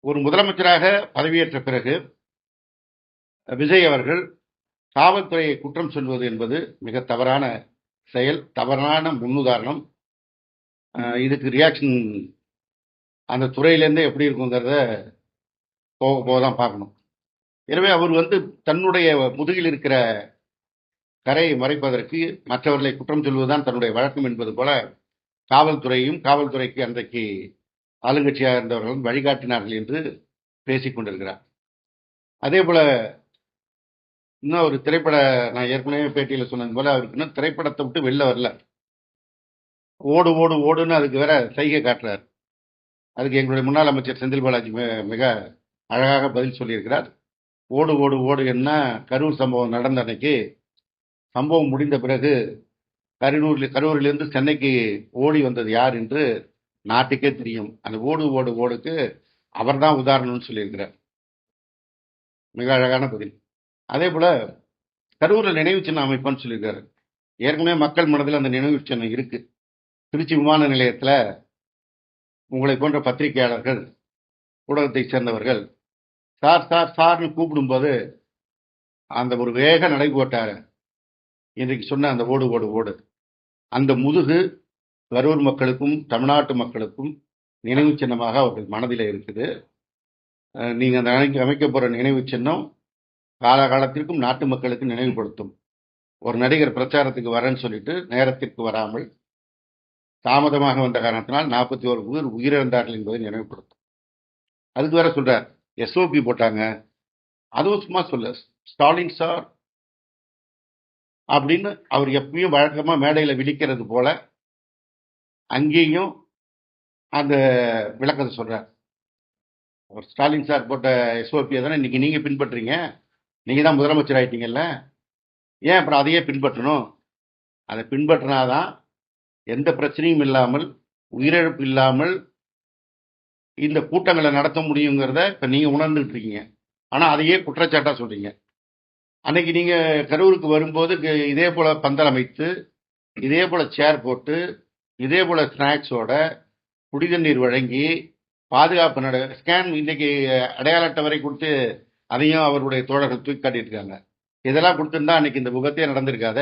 ஒரு முதலமைச்சராக பதவியேற்ற பிறகு விஜய் அவர்கள் காவல்துறையை குற்றம் சொல்வது என்பது மிக தவறான செயல், தவறான முன்னுதாரணம். இதுக்கு ரியாக்ஷன் அந்த துறையிலேருந்தே எப்படி இருக்குங்கிறத போக போக தான் பார்க்கணும். எனவே அவர் தன்னுடைய முதுகில் இருக்கிற கரையை மறைப்பதற்கு மற்றவர்களை குற்றம் சொல்வதுதான் தன்னுடைய வழக்கம் என்பது போல காவல்துறையும், காவல்துறைக்கு அன்றைக்கு ஆளுங்கட்சியாக இருந்தவர்களும் வழிகாட்டினார்கள் என்று பேசிக் கொண்டிருக்கிறார். அதே போல இன்னும் ஒரு நான் ஏற்கனவே பேட்டியில் சொன்னது போல அவருக்கு இன்னும் திரைப்படத்தை விட்டு வெளில வரல. ஓடு ஓடு ஓடுன்னு அதுக்கு வேற சைகை காட்டுறார். அதுக்கு எங்களுடைய முன்னாள் அமைச்சர் செந்தில் பாலாஜி மிக அழகாக பதில் சொல்லியிருக்கிறார். ஓடு ஓடு ஓடு என்ன, கரூர் சம்பவம் நடந்த அன்னைக்கு சம்பவம் முடிந்த பிறகு கரூரிலிருந்து சென்னைக்கு ஓடி வந்தது யார் என்று நாட்டுக்கே தெரியும். அந்த ஓடு ஓடு ஓடுக்கு அவர் தான் உதாரணம்னு சொல்லியிருக்கிறார். மிக அழகான பதில். அதே போல கரூரில் நினைவு சின்னம் அமைப்பான்னு சொல்லியிருக்காரு. ஏற்கனவே மக்கள் மனதில் அந்த நினைவு சின்னம் இருக்கு. திருச்சி விமான நிலையத்தில் உங்களை போன்ற பத்திரிகையாளர்கள், ஊடகத்தை சேர்ந்தவர்கள் சார் சார் சார்னு கூப்பிடும்போது அந்த ஒரு வேக நடை போட்டார். இன்றைக்கு சொன்ன அந்த ஓடு ஓடு ஓடு அந்த முதுகு கரூர் மக்களுக்கும் தமிழ்நாட்டு மக்களுக்கும் நினைவு சின்னமாக அவர்கள் மனதில் இருக்குது. நீங்கள் அந்த அமைக்க போகிற நினைவு சின்னம் காலகாலத்திற்கும் நாட்டு மக்களுக்கு நினைவுபடுத்தும். ஒரு நடிகர் பிரச்சாரத்துக்கு வரேன்னு சொல்லிட்டு நேரத்திற்கு வராமல் தாமதமாக வந்த காரணத்தினால் 41 பேர் உயிரிழந்தார்கள் என்பதை நினைவுபடுத்தும். அதுக்கு வேற சொல்றார், எஸ்ஓபி போட்டாங்க, அதுவும் சும்மா சொல்ல, ஸ்டாலின் சார் அப்படின்னு அவர் எப்பயும் வழக்கமா மேடையில விழிக்கிறது போல அங்கேயும் அந்த விளக்கத்தை சொல்றார். அவர் ஸ்டாலின் சார் போட்ட எஸ்ஓபியை தானே இன்னைக்கு நீங்க பின்பற்றுறீங்க, நீங்க தான் முதலமைச்சர் ஆயிட்டீங்கல்ல, ஏன் அப்புறம் அதையே பின்பற்றணும்? அதை பின்பற்றினாதான் எந்த பிரச்சனையும் இல்லாமல், உயிரிழப்பு இல்லாமல் இந்த கூட்டங்களை நடத்த முடியுங்கிறத இப்ப நீங்க உணர்ந்துட்டு இருக்கீங்க. ஆனா அதையே குற்றச்சாட்டா சொல்றீங்க. அன்னைக்கு நீங்க கரூருக்கு வரும்போது இதே போல பந்தல் அமைத்து, இதே போல சேர் போட்டு, இதே போல ஸ்நாக்ஸோட குடிதண்ணீர் வழங்கி பாதுகாப்பு ஸ்கேன் இன்னைக்கு அடையாள அட்டை வரை கொடுத்து அதையும் அவருடைய தோழர்கள் தூக்கி காட்டியிருக்காங்க. இதெல்லாம் கொடுத்துருந்தா அன்னைக்கு இந்த விபத்தே நடந்திருக்காத.